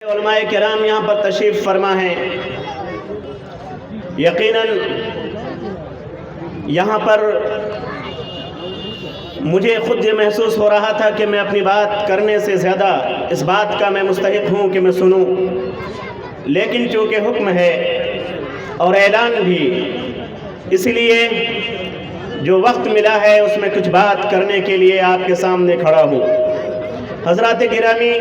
علماء کرام یہاں پر تشریف فرما ہیں. یقیناً یہاں پر مجھے خود یہ محسوس ہو رہا تھا کہ میں اپنی بات کرنے سے زیادہ اس بات کا میں مستحق ہوں کہ میں سنوں، لیکن چونکہ حکم ہے اور اعلان بھی، اس لیے جو وقت ملا ہے اس میں کچھ بات کرنے کے لیے آپ کے سامنے کھڑا ہوں. حضرات گرامی،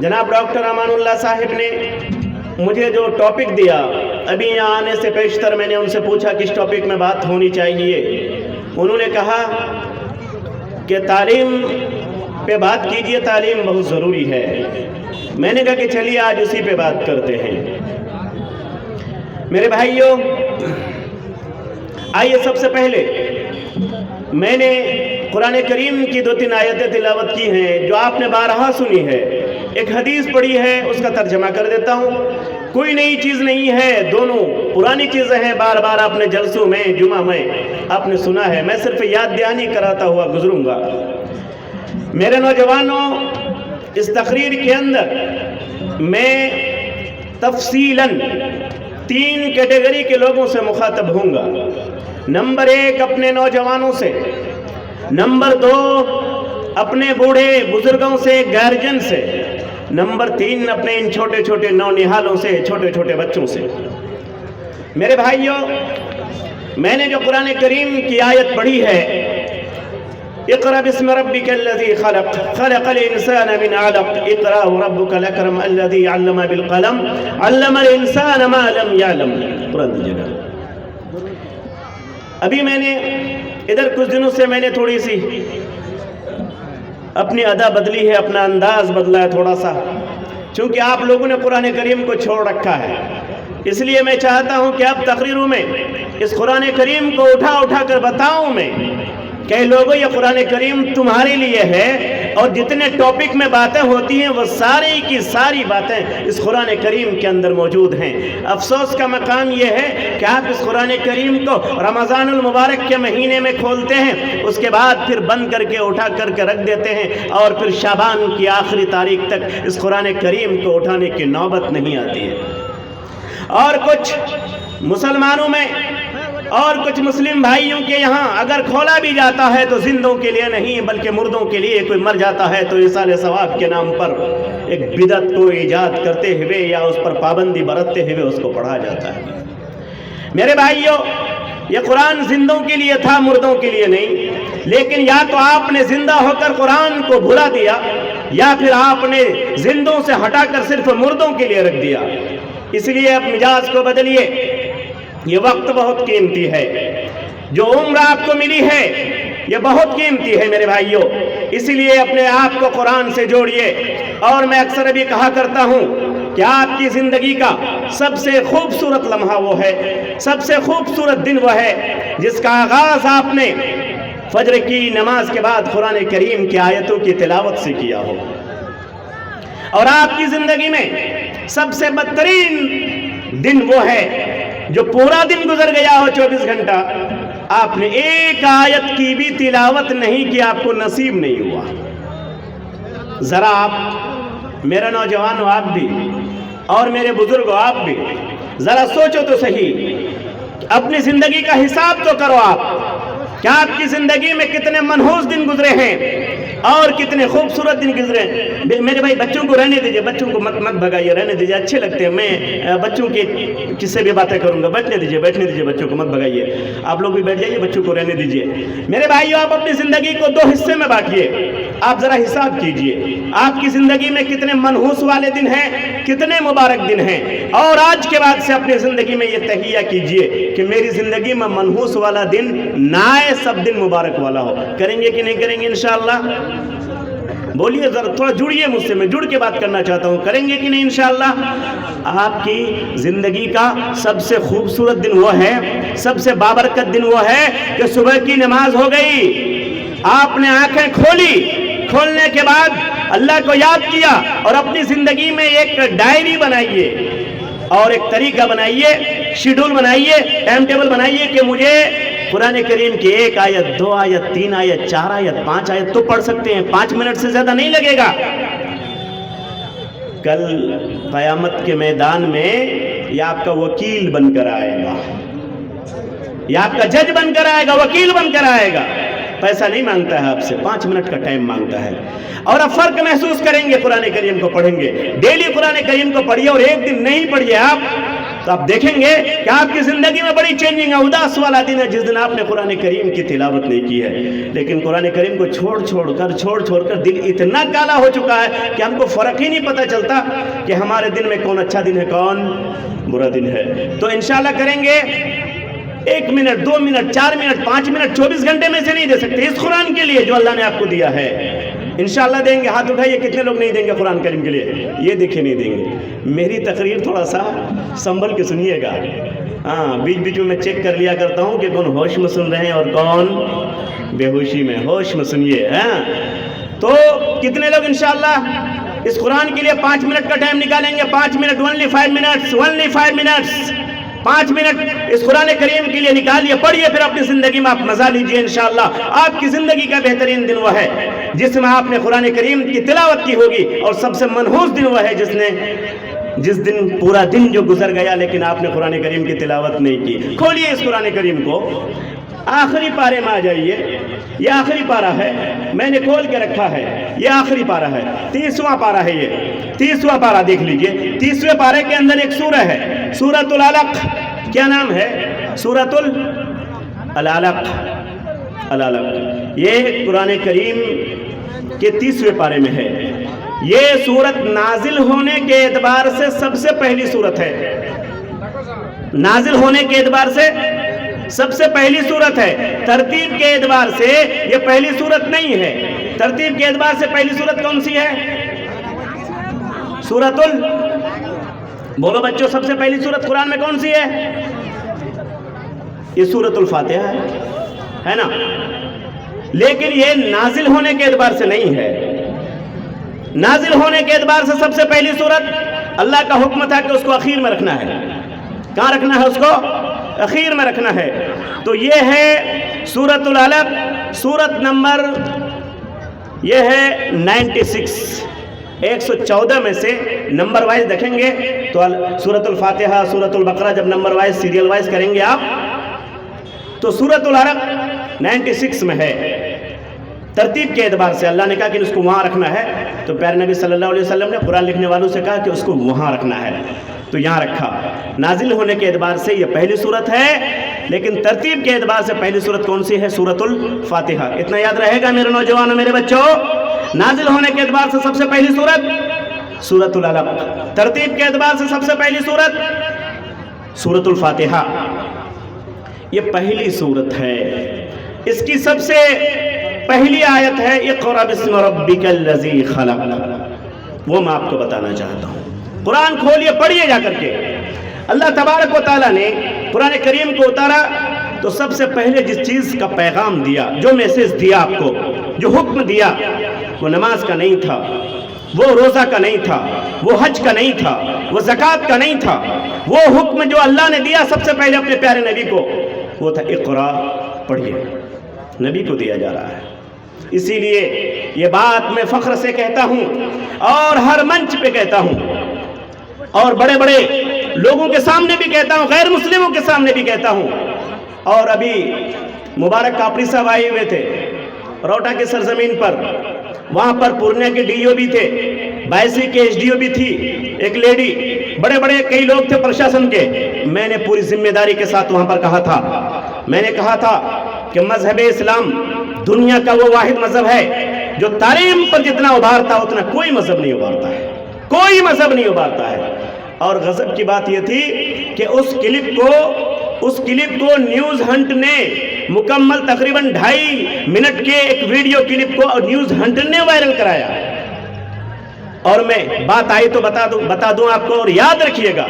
جناب ڈاکٹر امان اللہ صاحب نے مجھے جو ٹاپک دیا، ابھی یہاں آنے سے پیشتر میں نے ان سے پوچھا کس ٹاپک میں بات ہونی چاہیے. انہوں نے کہا کہ تعلیم پہ بات کیجئے، تعلیم بہت ضروری ہے. میں نے کہا کہ چلیے آج اسی پہ بات کرتے ہیں. میرے بھائیوں، آئیے سب سے پہلے میں نے قرآن کریم کی 2-3 آیتیں تلاوت کی ہیں جو آپ نے بارہا سنی ہے. ایک حدیث پڑھی ہے، اس کا ترجمہ کر دیتا ہوں. کوئی نئی چیز نہیں ہے، دونوں پرانی چیزیں ہیں. بار بار اپنے جلسوں میں، جمعہ میں آپ نے سنا ہے. میں صرف یاد دہانی کراتا ہوا گزروں گا. میرے نوجوانوں، اس تقریر کے اندر میں تفصیلاً 3 کیٹیگری کے لوگوں سے مخاطب ہوں گا. نمبر 1 اپنے نوجوانوں سے، نمبر 2 اپنے بوڑھے بزرگوں سے، گارجن سے، نمبر 3 اپنے ان چھوٹے چھوٹے نونہالوں سے، چھوٹے چھوٹے بچوں سے. میرے بھائیوں، میں نے جو قرآن کریم کی آیت پڑھی ہے، اقرأ بسم ربک الذی خلق خلق الانسان من علق اقرأ ربک الاکرم الذی علم بالقلم علم الانسان ما لم يعلم. قرآن دیجیے گا. ابھی میں نے ادھر کچھ دنوں سے میں نے تھوڑی سی اپنی ادا بدلی ہے، اپنا انداز بدلا ہے تھوڑا سا، چونکہ آپ لوگوں نے قرآن کریم کو چھوڑ رکھا ہے. اس لیے میں چاہتا ہوں کہ اب تقریروں میں اس قرآن کریم کو اٹھا اٹھا کر بتاؤں میں کہ لوگوں یہ قرآن کریم تمہارے لیے ہے، اور جتنے ٹاپک میں باتیں ہوتی ہیں وہ ساری کی ساری باتیں اس قرآن کریم کے اندر موجود ہیں. افسوس کا مقام یہ ہے کہ آپ اس قرآن کریم کو رمضان المبارک کے مہینے میں کھولتے ہیں، اس کے بعد پھر بند کر کے اٹھا کر کے رکھ دیتے ہیں، اور پھر شعبان کی آخری تاریخ تک اس قرآن کریم کو اٹھانے کی نوبت نہیں آتی ہے. اور کچھ مسلمانوں میں اور کچھ مسلم بھائیوں کے یہاں اگر کھولا بھی جاتا ہے تو زندوں کے لیے نہیں بلکہ مردوں کے لیے. کوئی مر جاتا ہے تو ایصال ثواب کے نام پر ایک بدعت کو ایجاد کرتے ہوئے یا اس پر پابندی برتتے ہوئے اس کو پڑھا جاتا ہے. میرے بھائیوں، یہ قرآن زندوں کے لیے تھا، مردوں کے لیے نہیں. لیکن یا تو آپ نے زندہ ہو کر قرآن کو بھلا دیا، یا پھر آپ نے زندوں سے ہٹا کر صرف مردوں کے لیے رکھ دیا. اس لیے اب مزاج کو بدلیے. یہ وقت بہت قیمتی ہے، جو عمر آپ کو ملی ہے یہ بہت قیمتی ہے میرے بھائیوں. اسی لیے اپنے آپ کو قرآن سے جوڑیے. اور میں اکثر ابھی کہا کرتا ہوں کہ آپ کی زندگی کا سب سے خوبصورت لمحہ وہ ہے، سب سے خوبصورت دن وہ ہے جس کا آغاز آپ نے فجر کی نماز کے بعد قرآن کریم کی آیتوں کی تلاوت سے کیا ہو. اور آپ کی زندگی میں سب سے بدترین دن وہ ہے جو پورا دن گزر گیا ہو، 24 گھنٹہ آپ نے ایک آیت کی بھی تلاوت نہیں کی، آپ کو نصیب نہیں ہوا. ذرا آپ میرے نوجوانوں، آپ بھی، اور میرے بزرگوں آپ بھی ذرا سوچو تو صحیح، اپنی زندگی کا حساب تو کرو. آپ کیا آپ کی زندگی میں کتنے منحوس دن گزرے ہیں اور کتنے خوبصورت دن گزرے ہیں. میرے بھائی بچوں کو رہنے دیجئے، بچوں کو مت بھگائیے، رہنے دیجئے، اچھے لگتے ہیں. میں بچوں کے کس سے بھی باتیں کروں گا. بیٹھنے دیجئے، بچوں کو مت بھگائیے. آپ لوگ بھی بیٹھ جائیے، بچوں کو رہنے دیجئے. میرے بھائیو، آپ اپنی زندگی کو 2 حصے میں بانٹیے. آپ ذرا حساب کیجئے آپ کی زندگی میں کتنے منحوس والے دن ہیں، کتنے مبارک دن ہیں. اور آج کے بعد سے اپنی زندگی میں یہ تہیہ کیجئے کہ میری زندگی میں منحوس والا دن نہ آئے، سب دن مبارک والا ہو. کریں گے کہ نہیں کریں گے انشاءاللہ؟ بولیے ذرا، تھوڑا جڑیے مجھ سے، میں جڑ کے بات کرنا چاہتا ہوں. کریں گے کہ نہیں انشاءاللہ؟ آپ کی زندگی کا سب سے خوبصورت دن وہ ہے، سب سے بابرکت دن وہ ہے کہ صبح کی نماز ہو گئی، آپ نے آنکھیں کھولی، کھولنے کے بعد اللہ کو یاد کیا، اور اپنی زندگی میں ایک ڈائری بنائیے اور ایک طریقہ بنائیے، شیڈول بنائیے، ٹائم ٹیبل بنائیے کہ مجھے قرآن کریم کی 1 آیت، 2 آیت، 3 آیت، 4 آیت، 5 آیت تو پڑھ سکتے ہیں. 5 منٹ سے زیادہ نہیں لگے گا. کل قیامت کے میدان میں یہ آپ کا وکیل بن کر آئے گا، یہ آپ کا جج بن کر آئے گا، وکیل بن کر آئے گا. پیسہ نہیں مانگتا ہے آپ سے، 5 منٹ کا ٹائم مانگتا ہے. اور اب فرق محسوس کریں گے، قرآن کریم کو پڑھیں گے، ڈیلی قرآن کریم کو پڑھیے اور ایک دن نہیں پڑھیے آپ، تو آپ دیکھیں گے کہ آپ کی زندگی میں بڑی چینجنگ ہے. اداس والا دن ہے جس دن آپ نے قرآن کریم کی تلاوت نہیں کی ہے. لیکن قرآن کریم کو چھوڑ چھوڑ کر دل اتنا کالا ہو چکا ہے کہ ہم کو فرق ہی نہیں پتہ چلتا کہ ہمارے دن میں کون اچھا دن ہے کون برا دن ہے. تو انشاءاللہ کریں گے. 1 منٹ 2 منٹ 4 منٹ 5 منٹ 24 گھنٹے میں سے نہیں دے سکتے اس قرآن کے لیے جو اللہ نے آپ کو دیا ہے. انشاءاللہ دیں گے. ہاتھ اٹھائیے کتنے لوگ نہیں دیں گے قرآن کریم کے لیے. یہ دیکھیں نہیں دیں گے. میری تقریر تھوڑا سا سنبھل کے سنیے گا. ہاں بیچ میں چیک کر لیا کرتا ہوں کہ کون ہوش میں سن رہے ہیں اور کون بے ہوشی میں. ہوش میں سنیے. ہاں تو کتنے لوگ انشاءاللہ اس قرآن کے لیے 5 منٹ کا ٹائم نکالیں گے؟ 5 منٹ only 5 minutes 5 منٹ اس قرآن کریم کے لیے نکالیے، پڑھیے، پھر اپنی زندگی میں آپ مزہ لیجئے. انشاءاللہ آپ کی زندگی کا بہترین دن وہ ہے جس میں آپ نے قرآن کریم کی تلاوت کی ہوگی، اور سب سے منحوس دن وہ ہے جس دن پورا دن جو گزر گیا لیکن آپ نے قرآن کریم کی تلاوت نہیں کی. کھولیے اس قرآن کریم کو، آخری پارے میں آ جائیے. یہ آخری پارہ ہے، میں نے کھول کے رکھا ہے. یہ آخری پارہ ہے، 30واں پارہ ہے. یہ 30واں پارہ دیکھ لیجئے. 30ویں پارے کے اندر ایک سورہ ہے، سورۃ العلق. کیا نام ہے؟ سورۃ العلق. یہ قرآن کریم کے 30ویں پارے میں ہے. یہ سورت نازل ہونے کے اعتبار سے سب سے پہلی سورت ہے. نازل ہونے کے اعتبار سے سب سے پہلی سورت ہے. ترتیب کے اعتبار سے یہ پہلی سورت نہیں ہے. ترتیب کے اعتبار سے پہلی سورت کون سی ہے؟ سورۃ بولو بچوں، سب سے پہلی سورت قرآن میں کون سی ہے؟ یہ سورۃ الفاتحہ ہے نا. لیکن یہ نازل ہونے کے اعتبار سے نہیں ہے. نازل ہونے کے اعتبار سے سب سے پہلی سورت، اللہ کا حکم تھا کہ اس کو اخیر میں رکھنا ہے. کہاں رکھنا ہے؟ اس کو اخیر میں رکھنا ہے. تو یہ ہے سورۃ العلق. سورت نمبر یہ ہے 96. 114 میں سے نمبر وائز دیکھیں گے تو سورۃ الفاتحہ، سورۃ البقرہ جب نمبر وائز سیریل وائز کریں گے آپ تو سورۃ العلق 96 میں ہے. ترتیب کے اعتبار سے اللہ نے کہا کہ اس کو وہاں رکھنا ہے، تو پیارے نبی صلی اللہ علیہ وسلم نے قرآن لکھنے والوں سے کہا کہ اس کو وہاں رکھنا ہے، تو یہاں رکھا. نازل ہونے کے اعتبار سے یہ پہلی سورت ہے، لیکن ترتیب کے اعتبار سے پہلی سورت کون سی ہے؟ سورۃ الفاتحہ. اتنا یاد رہے گا میرے نوجوانوں، میرے بچوں. نازل ہونے کے اعتبار سے سب سے پہلی سورت سورۃ العلق. ترتیب کے اعتبار سے سب سے پہلی سورت سورۃ الفاتحہ. یہ پہلی سورت ہے. اس کی سب سے پہلی آیت ہے اقرأ باسم ربک الذی خلق. وہ میں آپ کو بتانا چاہتا ہوں. قرآن کھولیے، پڑھیے جا کر کے. اللہ تبارک و تعالیٰ نے قرآن کریم کو اتارا تو سب سے پہلے جس چیز کا پیغام دیا، جو میسج دیا آپ کو، جو حکم دیا، وہ نماز کا نہیں تھا، وہ روزہ کا نہیں تھا، وہ حج کا نہیں تھا، وہ زکوٰۃ کا نہیں تھا. وہ حکم جو اللہ نے دیا سب سے پہلے اپنے پیارے نبی کو، وہ تھا اقرا، پڑھیے. نبی کو دیا جا رہا ہے. اسی لیے یہ بات میں فخر سے کہتا ہوں اور ہر منچ پہ کہتا ہوں اور بڑے بڑے لوگوں کے سامنے بھی کہتا ہوں، غیر مسلموں کے سامنے بھی کہتا ہوں. اور ابھی مبارک کاپڑی صاحب آئے ہوئے تھے روٹا کے سرزمین پر. وہاں پر پورنیہ کے ڈی او بھی تھے، بائیسی کے ایس ڈی او بھی تھی، ایک لیڈی، بڑے بڑے کئی لوگ تھے پرشاسن کے. میں نے پوری ذمہ داری کے ساتھ وہاں پر کہا تھا، میں نے کہا تھا کہ مذہب اسلام دنیا کا وہ واحد مذہب ہے جو تعلیم پر جتنا ابھارتا اتنا کوئی مذہب نہیں ابھارتا ہے، کوئی مذہب نہیں ابھارتا ہے. اور غضب کی بات یہ تھی کہ اس کلپ کو نیوز ہنٹ نے مکمل تقریباً 2.5 منٹ کے ایک ویڈیو کلپ کو نیوز ہنٹ نے وائرل کرایا. اور میں بات آئی تو بتا دوں آپ کو، اور یاد رکھیے گا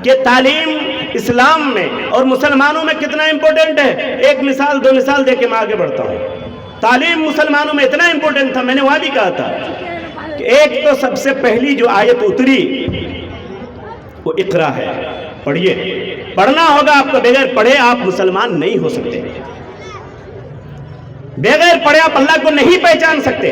کہ تعلیم اسلام میں اور مسلمانوں میں کتنا امپورٹنٹ ہے. ایک مثال 2 مثال دے کے میں آگے بڑھتا ہوں. تعلیم مسلمانوں میں اتنا امپورٹنٹ تھا، میں نے وہاں بھی کہا تھا کہ ایک تو سب سے پہلی جو آیت اتری وہ اقرا ہے. پڑھیے، پڑھنا ہوگا آپ کو. بغیر پڑھے آپ مسلمان نہیں ہو سکتے، بغیر پڑھے آپ اللہ کو نہیں پہچان سکتے،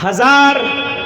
1000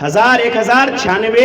1096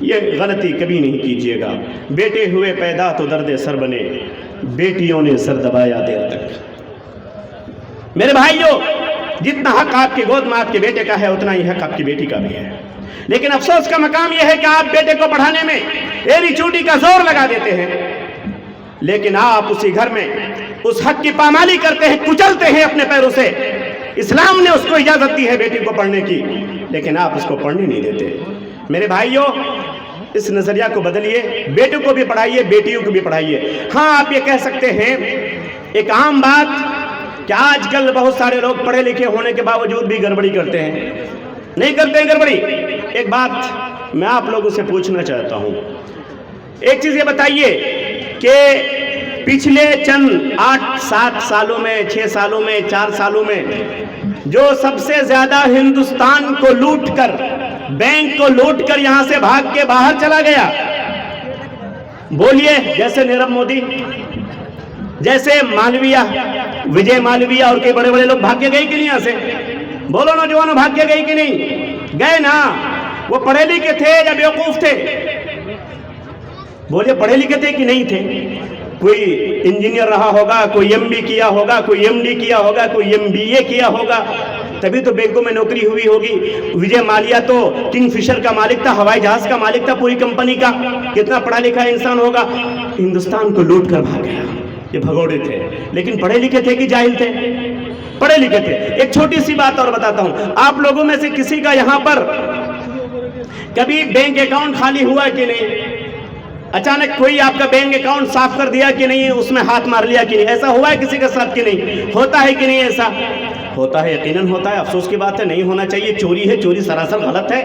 یہ غلطی کبھی نہیں کیجیے گا. بیٹے ہوئے پیدا تو درد سر بنے، بیٹیوں نے سر دبایا دیر تک. میرے بھائیو، جتنا حق آپ کی گود میں آپ کے بیٹے کا ہے اتنا ہی حق آپ کی بیٹی کا بھی ہے. لیکن افسوس کا مقام یہ ہے کہ آپ بیٹے کو پڑھانے میں ایڑی چوٹی کا زور لگا دیتے ہیں، لیکن آپ اسی گھر میں اس حق کی پامالی کرتے ہیں، کچلتے ہیں اپنے پیروں سے. اسلام نے اس کو اجازت دی ہے بیٹی کو پڑھنے کی، لیکن آپ اس کو پڑھنے نہیں دیتے. میرے بھائیوں، اس نظریہ کو بدلیے، بیٹوں کو بھی پڑھائیے، بیٹیوں کو بھی پڑھائیے. ہاں، آپ یہ کہہ سکتے ہیں ایک عام بات کہ آج کل بہت سارے لوگ پڑھے لکھے ہونے کے باوجود بھی گڑبڑی کرتے ہیں. نہیں کرتے ہیں گڑبڑی. ایک بات میں آپ لوگوں سے پوچھنا چاہتا ہوں، ایک چیز یہ بتائیے کہ پچھلے چند 8-7 سالوں میں، 6 سالوں میں، 4 سالوں میں جو سب سے زیادہ ہندوستان کو لوٹ کر، بینک کو لوٹ کر یہاں سے بھاگ کے باہر چلا گیا، بولیے؟ جیسے نیرو مودی، جیسے مالویہ، وجے مالویہ اور کئی بڑے بڑے لوگ بھاگ کے گئے کہ نہیں یہاں سے؟ بولو نوجوانوں، بھاگ کے گئے کہ نہیں؟ گئے نا. وہ پڑھے لکھے تھے یا بیوقوف تھے؟ بولے پڑھے لکھے تھے کہ نہیں تھے؟ کوئی انجینئر رہا ہوگا، کوئی ایم بی کیا ہوگا، کوئی ایم ڈی کیا ہوگا، کوئی ایم بی اے کیا ہوگا، تبھی تو بینکوں میں نوکری ہوئی ہوگی. وجے مالیا تو کنگ فشر کا مالک تھا، ہوائی جہاز کا مالک تھا پوری کمپنی کا. کتنا پڑھا لکھا انسان ہوگا. ہندوستان کو لوٹ کر بھاگ گیا. یہ بھگوڑے تھے، لیکن پڑھے لکھے تھے کہ جاہل تھے؟ پڑھے لکھے تھے. ایک چھوٹی سی بات اور بتاتا ہوں، آپ لوگوں میں سے کسی کا یہاں پر کبھی بینک اکاؤنٹ خالی ہوا کہ نہیں؟ اچانک کوئی آپ کا بینک اکاؤنٹ صاف کر دیا کہ نہیں؟ اس میں ہاتھ مار لیا کہ نہیں؟ ایسا ہوا ہے کسی کے ساتھ کہ نہیں؟ ہوتا ہے کہ نہیں ایسا؟ ہوتا ہے، یقیناً ہوتا ہے. افسوس کی بات ہے، نہیں ہونا چاہیے. چوری ہے، چوری سراسر غلط ہے،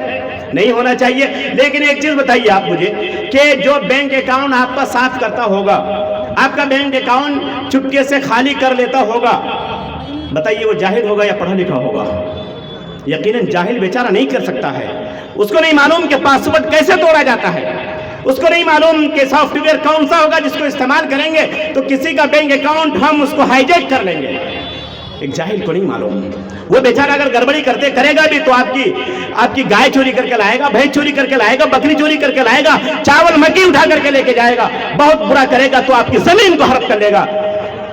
نہیں ہونا چاہیے. لیکن ایک چیز بتائیے آپ مجھے کہ جو بینک اکاؤنٹ آپ کا صاف کرتا ہوگا، آپ کا بینک اکاؤنٹ چپکے سے خالی کر لیتا ہوگا، بتائیے وہ جاہل ہوگا یا پڑھا لکھا ہوگا؟ یقیناً جاہل بیچارہ نہیں کر سکتا ہے. اس کو نہیں معلوم کہ پاسورڈ کیسے توڑا جاتا ہے، اس کو نہیں معلوم کہ سافٹ ویئر کون سا ہوگا جس کو استعمال کریں گے تو کسی کا بینک اکاؤنٹ ہم اس کو ہائی جیک کر لیں گے. ایک جاہل کو نہیں معلوم. وہ بیچارہ اگر گڑبڑی کرے گا بھی تو آپ کی گائے چوری کر کے لائے گا، بھینس چوری کر کے لائے گا، بکری چوری کر کے لائے گا، چاول مکی اٹھا کر کے لے کے جائے گا، بہت برا کرے گا تو آپ کی زمین کو ہڑپ کر لے گا.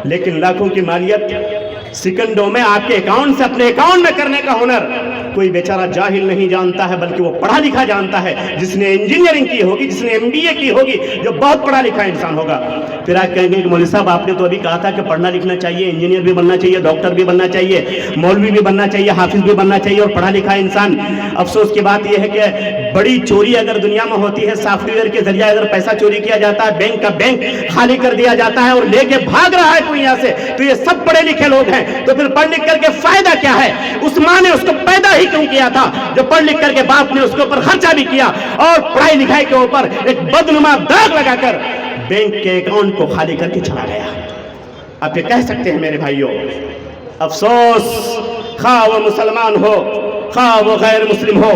لیکن لاکھوں کی مالیت سیکنڈوں میں آپ کے اکاؤنٹ سے اپنے اکاؤنٹ میں کرنے کا ہنر کوئی بیچارہ جاہل نہیں جانتا ہے، بلکہ وہ پڑھا لکھا جانتا ہے. جس نے انجینئرنگ کی ہوگی، جس نے ایم بی اے کی ہوگی، جو بہت پڑھا لکھا انسان ہوگا. پھر آپ کہیں گے کہ مولوی صاحب آپ نے تو ابھی کہا تھا کہ پڑھنا لکھنا چاہیے، انجینئر بھی بننا چاہیے، ڈاکٹر بھی بننا چاہیے، مولوی بھی بننا چاہیے، حافظ بھی بننا چاہیے اور پڑھا لکھا انسان. افسوس کی بات یہ ہے کہ بڑی چوری اگر دنیا میں ہوتی ہے، سافٹ ویئر کے ذریعے اگر پیسہ چوری کیا جاتا ہے، بینک کا بینک خالی کر دیا جاتا ہے اور لے کے بھاگ رہا ہے کوئی یہاں سے، تو یہ سب پڑھے لکھے لوگ ہیں. تو پھر پڑھ لکھ کر کے فائدہ کیا ہے؟ اس ماں نے اس کو پیدا ہی کیوں کیا تھا جو پڑھ لکھ کر کے باپ نے اس کے اوپر خرچہ بھی کیا اور پڑھائی لکھائی کے اوپر ایک بدنما داغ لگا کر بینک کے اکاؤنٹ کو خالی کر کے چلا گیا. آپ یہ کہہ سکتے ہیں میرے بھائیوں، افسوس، خواہ وہ مسلمان ہو خواہ وہ غیر مسلم ہو،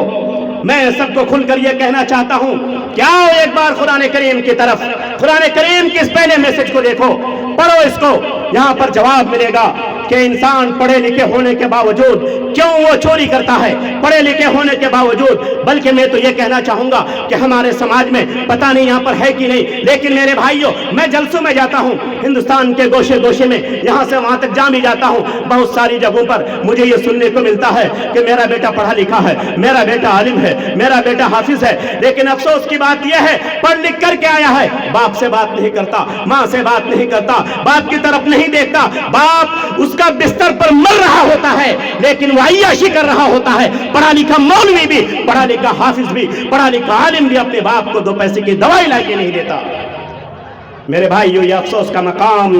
میں سب کو کھل کر یہ کہنا چاہتا ہوں کہ آؤ ایک بار قرآن کریم کی طرف، قرآن کریم کے اس پہلے میسج کو دیکھو، پڑھو اس کو. یہاں پر جواب ملے گا کہ انسان پڑھے لکھے ہونے کے باوجود کیوں وہ چوری کرتا ہے، پڑھے لکھے ہونے کے باوجود. بلکہ میں تو یہ کہنا چاہوں گا کہ ہمارے سماج میں پتہ نہیں یہاں پر ہے کہ نہیں، لیکن میرے بھائیوں میں جلسوں میں جاتا ہوں، ہندوستان کے گوشے گوشے میں، یہاں سے وہاں تک جا بھی جاتا ہوں، بہت ساری جگہوں پر مجھے یہ سننے کو ملتا ہے کہ میرا بیٹا پڑھا لکھا ہے، میرا بیٹا عالم ہے، میرا بیٹا حافظ ہے. لیکن افسوس کی بات یہ ہے پڑھ لکھ کر کے آیا ہے، باپ سے بات نہیں کرتا، ماں سے بات نہیں کرتا، باپ کی طرف نہیں دیکھتا. باپ اس کا بستر پر مر رہا ہوتا ہے لیکن وہ عیاشی کر رہا ہوتا ہے. پڑھا لکھا مولوی بھی، پڑھا لکھا حافظ بھی، پڑھا لکھا عالم بھی اپنے باپ کو 2 پیسے کی دوائی لا کے نہیں دیتا. میرے بھائیو، یہ افسوس کا مقام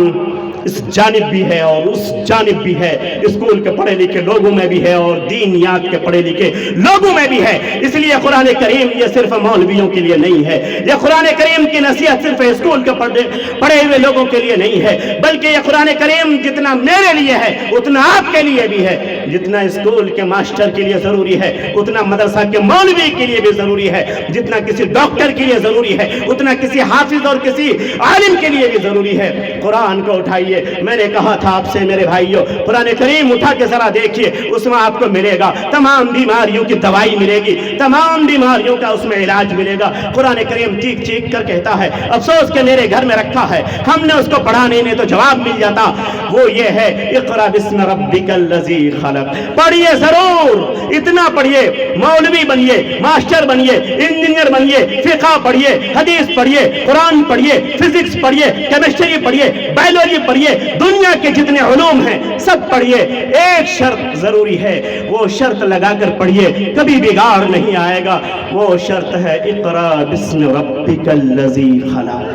اس جانب بھی ہے اور اس جانب بھی ہے، اسکول کے پڑھے لکھے لوگوں میں بھی ہے اور دینیات کے پڑھے لکھے لوگوں میں بھی ہے. اس لیے قرآن کریم یہ صرف مولویوں کے لیے نہیں ہے، یہ قرآن کریم کی نصیحت صرف اسکول کے پڑھے ہوئے لوگوں کے لیے نہیں ہے، بلکہ یہ قرآن کریم جتنا میرے لیے ہے اتنا آپ کے لیے بھی ہے. جتنا اسکول کے ماسٹر کے لیے ضروری ہے اتنا مدرسہ کے مولوی کے لیے بھی ضروری ہے، جتنا کسی ڈاکٹر کے لیے ضروری ہے اتنا کسی حافظ اور کسی عالم کے لیے بھی ضروری ہے. قرآن کو اٹھائیے، لیے میں نے کہا تھا آپ سے میرے بھائیوں، قرآن کریم اٹھا کے ذرا دیکھیے، اس میں آپ کو ملے گا تمام بیماریوں کی دوائی ملے گی، تمام بیماریوں کا اس میں علاج ملے گا۔ قرآن کریم چیخ چیخ کر کہتا ہے، افسوس کہ میرے گھر میں رکھا ہے، ہم نے اس کو پڑھا نہیں تو جواب مل جاتا۔ وہ یہ ہے اقرا بسم ربک الذی خلق۔ پڑھیے ضرور، اتنا پڑھیے، مولوی بنیے، ماسٹر بنیے، انجینئر بنیے، فقہ پڑھیے، حدیث پڑھیے، قرآن پڑھیے، فزکس پڑھیے، کیمسٹری پڑھیے، بایولوجی پڑھیے، دنیا کے جتنے علوم ہیں سب پڑھیے۔ ایک شرط ضروری ہے، وہ شرط لگا کر پڑھیے، کبھی بگاڑ نہیں آئے گا۔ وہ شرط ہے اقرا بسم ربک الذی خلق۔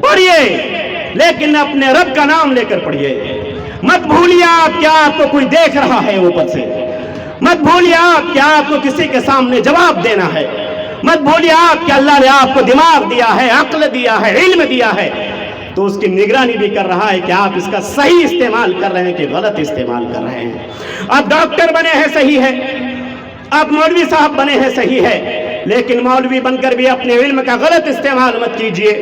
پڑھیے لیکن اپنے رب کا نام لے کر پڑھیے۔ مت بھولیے آپ کہ آپ کو کوئی دیکھ رہا ہے اوپر سے، مت بھولیے آپ کہ آپ کو کسی کے سامنے جواب دینا ہے، مت بھولیے آپ کہ اللہ نے آپ کو دماغ دیا ہے، عقل دیا ہے، علم دیا ہے، تو اس کی نگرانی بھی کر رہا ہے کہ آپ اس کا صحیح استعمال کر رہے ہیں کہ غلط استعمال کر رہے ہیں۔ آپ ڈاکٹر بنے ہیں صحیح ہے، آپ مولوی صاحب بنے ہیں صحیح ہے، لیکن مولوی بن کر بھی اپنے علم کا غلط استعمال مت کیجیے،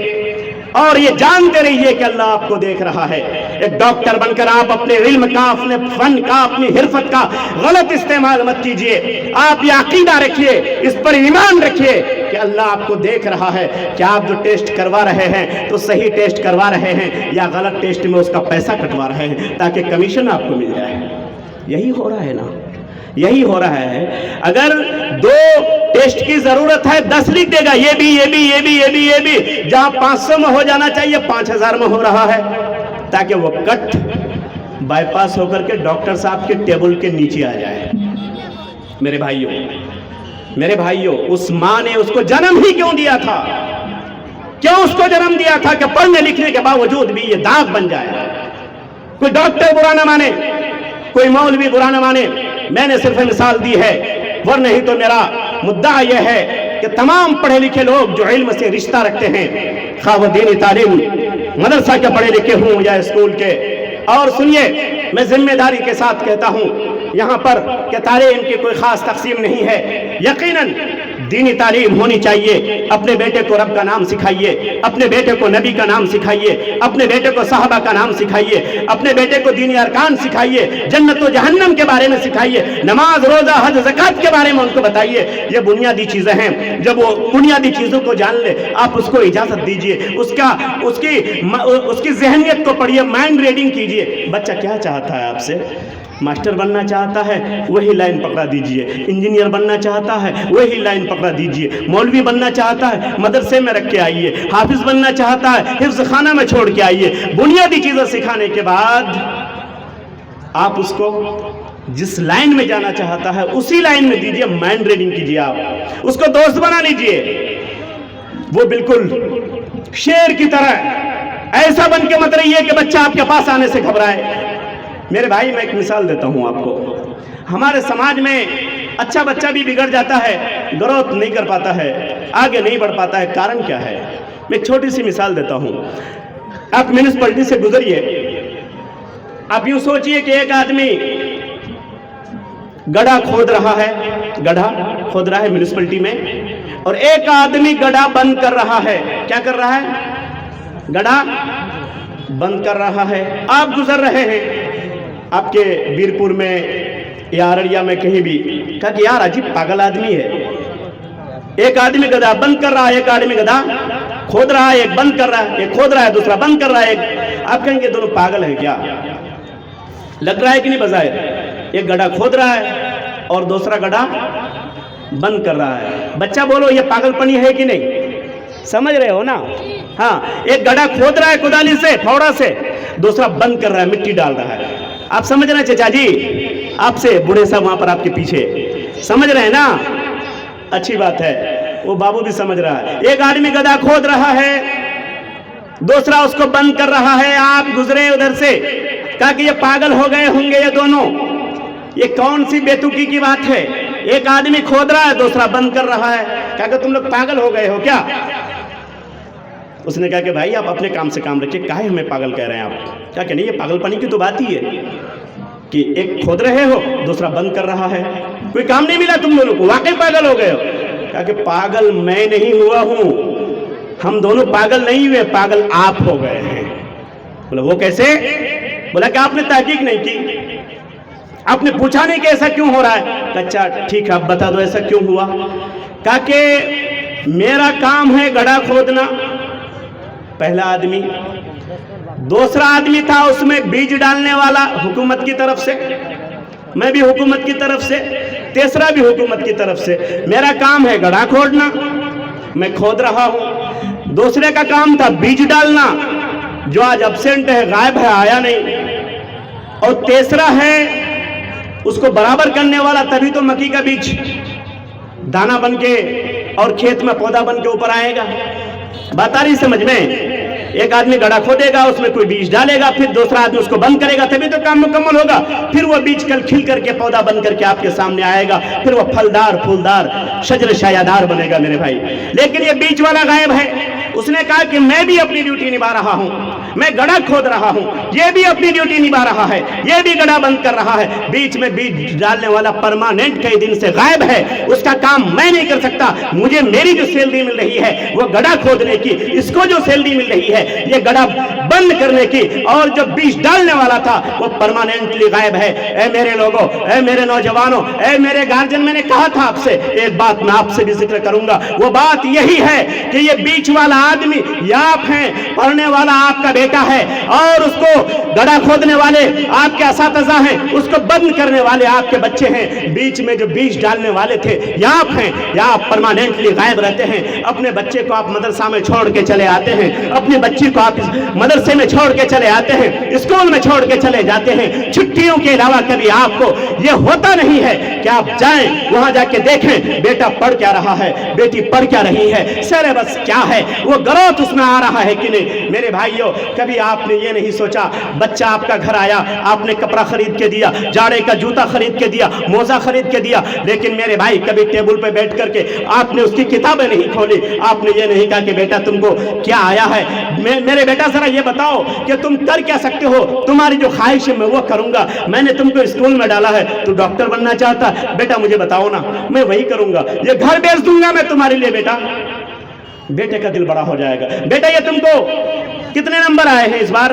اور یہ جانتے رہیے کہ اللہ آپ کو دیکھ رہا ہے۔ ایک ڈاکٹر بن کر آپ اپنے علم کا، اپنے فن کا، اپنی حرفت کا غلط استعمال مت کیجیے۔ آپ یہ عقیدہ رکھیے، اس پر ایمان رکھیے کہ اللہ آپ کو دیکھ رہا ہے کہ آپ جو ٹیسٹ کروا رہے ہیں تو صحیح ٹیسٹ کروا رہے ہیں یا غلط ٹیسٹ میں اس کا پیسہ کٹوا رہے ہیں تاکہ کمیشن آپ کو مل جائے۔ یہی ہو رہا ہے نا، یہی ہو رہا ہے۔ اگر 2 ٹیسٹ کی ضرورت ہے 10 لکھ دے گا، یہ بھی یہ بھی یہ بھی یہ بھی یہ بھی، جہاں 500 میں ہو جانا چاہیے 5000 میں ہو رہا ہے، تاکہ وہ کٹ بائی پاس ہو کر کے ڈاکٹر صاحب کے ٹیبل کے نیچے آ جائے۔ میرے بھائیوں، اس ماں نے اس کو جنم ہی کیوں دیا تھا؟ کیوں اس کو جنم دیا تھا کہ پڑھنے لکھنے کے باوجود بھی یہ داغ بن جائے؟ کوئی ڈاکٹر برا نہ مانے، کوئی مولوی برا نہ مانے، میں نے صرف مثال دی ہے، ورنہ ہی تو میرا مدعا یہ ہے کہ تمام پڑھے لکھے لوگ جو علم سے رشتہ رکھتے ہیں، خواہ وہ دینی تعلیم مدرسہ کے پڑھے لکھے ہوں یا اسکول کے، اور سنیے میں ذمہ داری کے ساتھ کہتا ہوں یہاں پر کہ تعلیم کی کوئی خاص تقسیم نہیں ہے، یقیناً دینی تعلیم ہونی چاہیے۔ اپنے بیٹے کو رب کا نام سکھائیے، اپنے بیٹے کو نبی کا نام سکھائیے، اپنے بیٹے کو صحابہ کا نام سکھائیے، اپنے بیٹے کو دینی ارکان سکھائیے، جنت و جہنم کے بارے میں سکھائیے، نماز روزہ حج زکات کے بارے میں ان کو بتائیے۔ یہ بنیادی چیزیں ہیں، جب وہ بنیادی چیزوں کو جان لے آپ اس کو اجازت دیجئے، اس کی ذہنیت کو پڑھیے، مائنڈ ریڈنگ کیجئے۔ بچہ کیا چاہتا ہے آپ سے؟ ماسٹر بننا چاہتا ہے، وہی لائن پکڑا دیجئے۔ انجینئر بننا چاہتا ہے، وہی لائن پکڑا دیجئے۔ مولوی بننا چاہتا ہے، مدرسے میں رکھ کے آئیے۔ حافظ بننا چاہتا ہے، حفظ خانہ میں چھوڑ کے آئیے۔ بنیادی چیزیں سکھانے کے بعد آپ اس کو جس لائن میں جانا چاہتا ہے اسی لائن میں دیجئے، مائنڈ ریڈنگ کیجئے۔ آپ اس کو دوست بنا لیجئے، وہ بالکل شیر کی طرح ایسا بن کے مت رہیے کہ بچہ آپ کے پاس آنے سے گھبرائے۔ میرے بھائی میں ایک مثال دیتا ہوں آپ کو، ہمارے سماج میں اچھا بچہ بھی بگڑ جاتا ہے، گروتھ نہیں کر پاتا ہے، آگے نہیں بڑھ پاتا ہے، کارن کیا ہے؟ میں ایک چھوٹی سی مثال دیتا ہوں۔ آپ میونسپلٹی سے گزریے، آپ یوں سوچئے کہ ایک آدمی گڑھا کھود رہا ہے میونسپلٹی میں، اور ایک آدمی گڑھا بند کر رہا ہے۔ کیا کر رہا ہے؟ گڑھا بند کر رہا ہے۔ آپ گزر رہے ہیں، آپ کے بیرپور میں یا ارڑیا میں کہیں بھی، کہا کہ یار عجیب پاگل آدمی ہے، ایک آدمی گڑھا بند کر رہا ہے، ایک آدمی گڑھا کھود رہا ہے، ایک بند کر رہا ہے، ایک کھود رہا ہے دوسرا بند کر رہا ہے۔ آپ کہیں گے دونوں پاگل ہیں کیا؟ لگ رہا ہے کہ نہیں بظاہر؟ ایک گڑھا کھود رہا ہے اور دوسرا گڑھا بند کر رہا ہے۔ بچہ بولو یہ پاگل پنی ہے کہ نہیں؟ سمجھ رہے ہو نا؟ ہاں، ایک گڑھا کھود رہا ہے کدالی سے، پھوڑا سے، دوسرا بند کر رہا ہے، مٹی ڈال رہا ہے۔ آپ سمجھ رہے ہیں چچا جی؟ آپ سے بوڑھے صاحب وہاں پر آپ کے پیچھے، سمجھ رہے ہیں نا؟ اچھی بات ہے، وہ بابو بھی سمجھ رہا ہے۔ ایک آدمی گڑھا کھود رہا ہے، دوسرا اس کو بند کر رہا ہے۔ آپ گزرے ادھر سے، کہا کہ یہ پاگل ہو گئے ہوں گے یہ دونوں، یہ کون سی بیتوکی کی بات ہے؟ ایک آدمی کھود رہا ہے، دوسرا بند کر رہا ہے، کہا کہ تم لوگ پاگل ہو گئے ہو کیا؟ اس نے کہا کہ بھائی آپ اپنے کام سے کام رکھیے، کاہے ہمیں پاگل کہہ رہے ہیں آپ؟ کہا کہ نہیں، یہ پاگل پنی کی تو بات ہی ہے کہ ایک کھود رہے ہو، دوسرا بند کر رہا ہے، کوئی کام نہیں ملا تم دونوں کو، واقعی پاگل ہو گئے ہو۔ کہا کہ پاگل میں نہیں ہوا ہوں، ہم دونوں پاگل نہیں ہوئے، پاگل آپ ہو گئے ہیں۔ بولا وہ کیسے؟ بولا کہ آپ نے تحقیق نہیں کی، آپ نے پوچھا نہیں کہ ایسا کیوں ہو رہا ہے؟ اچھا ٹھیک ہے آپ بتا دو ایسا کیوں ہوا؟ کہا کہ میرا کام ہے گڑھا کھودنا، پہلا آدمی، دوسرا آدمی تھا اس میں بیج ڈالنے والا حکومت کی طرف سے، میں بھی حکومت کی طرف سے، تیسرا بھی حکومت کی طرف سے۔ میرا کام ہے گڑھا کھودنا، میں کھود رہا ہوں، دوسرے کا کام تھا بیج ڈالنا جو آج ابسینٹ ہے، غائب ہے، آیا نہیں، اور تیسرا ہے اس کو برابر کرنے والا، تبھی تو مکی کا بیج دانا بن کے اور کھیت میں پودا بن کے اوپر آئے گا۔ بات آ رہی سمجھ میں؟ ایک آدمی گڑھا کھودے گا، اس میں کوئی بیج ڈالے گا، پھر دوسرا آدمی اس کو بند کرے گا، تبھی تو کام مکمل ہوگا، پھر وہ بیج کل کھل کر کے پودا بن کر کے آپ کے سامنے آئے گا، پھر وہ پھلدار پھولدار شجر شایدار بنے گا میرے بھائی۔ لیکن یہ بیج والا غائب ہے، اس نے کہا کہ میں بھی اپنی ڈیوٹی نبھا رہا ہوں، میں گڑھا کھود رہا ہوں، یہ بھی اپنی ڈیوٹی نبھا رہا ہے، یہ بھی گڑھا بند کر رہا ہے، بیچ میں بیج ڈالنے والا پرماننٹ کئی دن سے غائب ہے، اس کا کام میں نہیں کر سکتا، مجھے میری جو سیلری مل رہی ہے وہ گڑھا کھودنے کی، اس کو جو سیلری مل رہی ہے یہ گڑھا بند کرنے کی، اور جو بیج ڈالنے والا تھا وہ پرماننٹلی غائب ہے۔ اے میرے لوگوں، اے میرے نوجوانوں، اے میرے گارجن، میں نے کہا تھا آپ سے ایک بات میں آپ سے بھی ذکر کروں گا، وہ بات یہی ہے کہ یہ بیچ والا آدمی یا آپ ہیں، پڑھنے والا آپ کا بیٹا ہے، اور اس کو گڑھا کھودنے والے آپ کے اساتذہ ہیں، اس کو بند کرنے والے آپ کے بچے ہیں، بیچ میں جو بیج ڈالنے والے تھے یا آپ ہیں، یا آپ پرماننٹلی غائب رہتے ہیں۔ اپنے بچے کو آپ مدرسہ میں چھوڑ کے چلے آتے ہیں، اپنی بچی کو آپ مدرسے میں چھوڑ کے چلے آتے ہیں، اسکول میں چھوڑ کے چلے جاتے ہیں، چھٹیوں کے علاوہ کبھی آپ کو یہ ہوتا نہیں ہے کہ آپ جائیں وہاں جا کے دیکھیں بیٹا پڑھ کیا رہا ہے، بیٹی پڑھ کیا رہی ہے، سلیبس کیا ہے، وہ گروتھ اس میں آ رہا ہے کہ نہیں؟ میرے بھائیوں، کبھی آپ نے یہ نہیں سوچا، بچہ آپ کا گھر آیا، آپ نے کپڑا خرید کے دیا، جاڑے کا جوتا خرید کے دیا، موزہ خرید کے دیا، لیکن میرے بھائی کبھی ٹیبل پہ بیٹھ کر کے آپ نے اس کی کتابیں نہیں کھولی، آپ نے یہ نہیں کہا کہ بیٹا تم کو کیا آیا ہے، میرے بیٹا ذرا یہ بتاؤ کہ تم کر کیا سکتے ہو، تمہاری جو خواہش ہے میں وہ کروں گا، میں نے تم کو اسکول میں ڈالا ہے، تو ڈاکٹر بننا چاہتا، بیٹا مجھے بتاؤ نا، میں وہی کروں گا، یہ گھر بیچ دوں گا میں تمہارے لیے بیٹا۔ بیٹے کا دل بڑا ہو جائے گا، بیٹا یہ تم کو کتنے نمبر آئے ہیں اس بار؟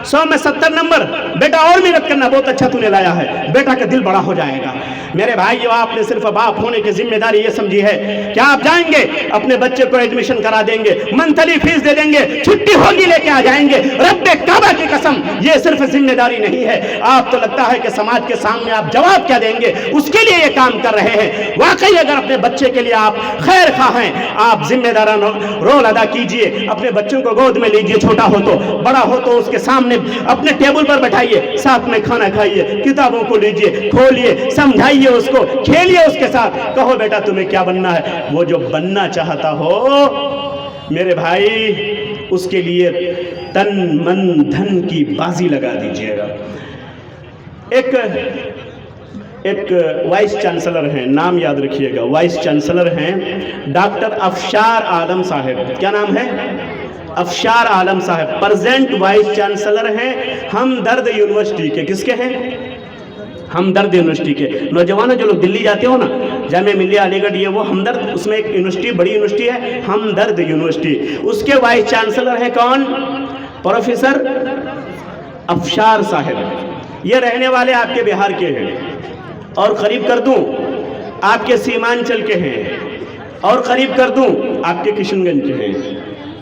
100 میں 70 نمبر، بیٹا اور محنت کرنا، بہت اچھا تو نے لایا ہے، بیٹا کا دل بڑا ہو جائے گا۔ میرے بھائیو، آپ نے صرف باپ ہونے کی ذمہ داری یہ سمجھی ہے کہ آپ جائیں گے اپنے بچے کو ایڈمیشن کرا دیں گے، منتھلی فیس دے دیں گے، چھٹی ہوگی لے کے آ جائیں گے، رب کعبہ کی قسم یہ صرف ذمہ داری نہیں ہے، آپ تو لگتا ہے کہ سماج کے سامنے آپ جواب کیا دیں گے، اس کے لیے یہ کام کر رہے ہیں۔ واقعی اگر اپنے بچے کے لیے آپ خیر خواہ ہیں، آپ ذمہ دارانہ رول ادا کیجئے، اپنے بچوں کو گود میں لیجئے، چھوٹا ہو تو بڑا ہو تو اس کے سامنے اپنے ٹیبل پر بٹھائیے، ساتھ میں کھانا کھائیے، کتابوں کو لیجئے، کھولیے، سمجھائیے اس کو، کھیلیے اس کے ساتھ، کہو بیٹا تمہیں کیا بننا ہے، وہ جو بننا چاہتا ہو میرے بھائی اس کے لیے تن من دھن کی بازی لگا دیجئے گا۔ ایک وائس چانسلر ہیں، نام یاد رکھیے گا، وائس چانسلر ہیں ڈاکٹر افشار عالم صاحب۔ کیا نام ہے؟ افشار عالم صاحب، پریزنٹ وائس چانسلر ہیں ہمدرد یونیورسٹی کے۔ کس کے ہیں؟ ہمدرد یونیورسٹی کے۔ نوجوانوں جو لوگ دلی جاتے ہو نا، جامعہ ملیہ علی گڑھ، یہ وہ ہمدرد، اس میں ایک یونیورسٹی، بڑی یونیورسٹی ہے ہمدرد یونیورسٹی، اس کے وائس چانسلر ہیں کون؟ پروفیسر افشار صاحب۔ یہ رہنے والے آپ کے بہار کے ہیں، اور قریب کر دوں آپ کے سیمانچل کے ہیں، اور قریب کر دوں آپ کے کشن گنج کے ہیں۔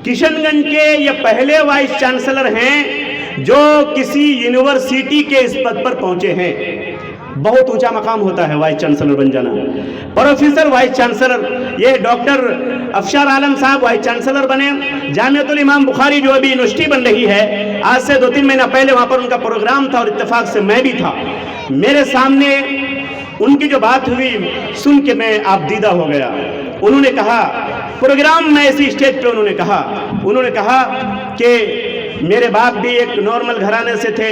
کشن گنج کے یہ پہلے وائس چانسلر ہیں جو کسی یونیورسٹی کے اس پد پر پہنچے ہیں۔ بہت اونچا مقام ہوتا ہے وائس چانسلر بن جانا۔ پروفیسر وائس چانسلر، یہ ڈاکٹر افشار عالم صاحب وائس چانسلر بنے جامعۃ الامام بخاری جو ابھی یونیورسٹی بن رہی ہے۔ آج سے 2-3 مہینہ پہلے وہاں پر ان کا پروگرام تھا، اور اتفاق سے میں بھی تھا۔ میرے سامنے ان کی جو بات ہوئی سن کے میں آپ دیدہ ہو گیا۔ انہوں نے کہا پروگرام میں ایسی اسٹیج پہ انہوں نے کہا کہ میرے باپ بھی ایک نارمل گھرانے سے تھے،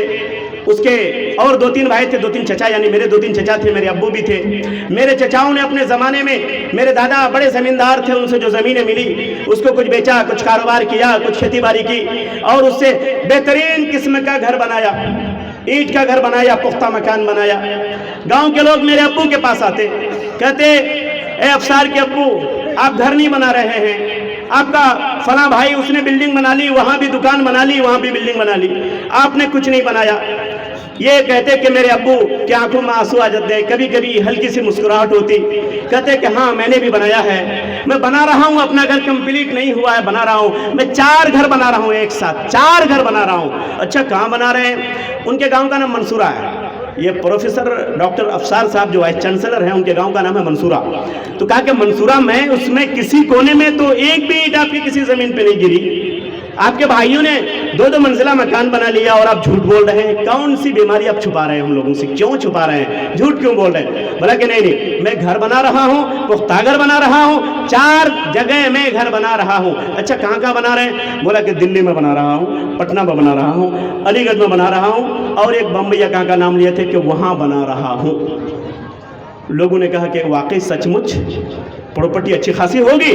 اس کے اور 2-3 بھائی تھے، 2-3 چچا، یعنی میرے 2-3 چچا تھے، میرے ابو بھی تھے۔ میرے چچاؤں نے اپنے زمانے میں، میرے دادا بڑے زمیندار تھے، ان سے جو زمینیں ملی اس کو کچھ بیچا، کچھ کاروبار کیا، کچھ کھیتی باڑی کی، اور اس سے بہترین قسم کا گھر بنایا، اینٹ کا گھر بنایا، پختہ مکان بنایا۔ گاؤں کے لوگ میرے ابو کے پاس آتے، کہتے اے افسار کے ابو آپ گھر نہیں بنا رہے ہیں، آپ کا فلاں بھائی اس نے بلڈنگ بنا لی, وہاں بھی دکان بنا لی, وہاں بھی بلڈنگ بنا لی, آپ نے کچھ نہیں بنایا. یہ کہتے کہ میرے ابو کی آنکھوں میں آنسو آ جاتے, کبھی کبھی ہلکی سی مسکراہٹ ہوتی, کہتے کہ ہاں میں نے بھی بنایا ہے, میں بنا رہا ہوں, اپنا گھر کمپلیٹ نہیں ہوا ہے, بنا رہا ہوں, میں 4 گھر بنا رہا ہوں, ایک ساتھ 4 گھر بنا رہا ہوں. اچھا کہاں بنا رہے ہیں؟ ان کے گاؤں کا نام منصورہ ہے. یہ پروفیسر ڈاکٹر افسار صاحب جو وائس چانسلر ہیں, ان کے گاؤں کا نام ہے منصورہ. تو کہا کہ منصورہ میں اس میں کسی کونے میں تو ایک بھی اینٹ آپ کی کسی زمین پہ نہیں گری, آپ کے بھائیوں نے 2 منزلہ مکان بنا لیا اور آپ جھوٹ بول رہے ہیں. کون سی بیماری آپ چھپا رہے ہیں ہم لوگوں سے, کیوں چھپا رہے ہیں, جھوٹ کیوں بول رہے ہیں؟ بولا کہ نہیں میں گھر بنا رہا ہوں, پختہ گھر بنا رہا ہوں, 4 جگہ میں گھر بنا رہا ہوں. اچھا کہاں کہاں بنا رہے ہیں؟ بولا کہ دلی میں بنا رہا ہوں, پٹنہ میں بنا رہا ہوں, علی گڑھ میں بنا رہا ہوں, اور ایک بمبئی کہاں کا نام لیے تھے کہ وہاں بنا رہا ہوں. لوگوں نے کہا کہ واقعی سچ مچ پراپرٹی اچھی خاصی ہوگی,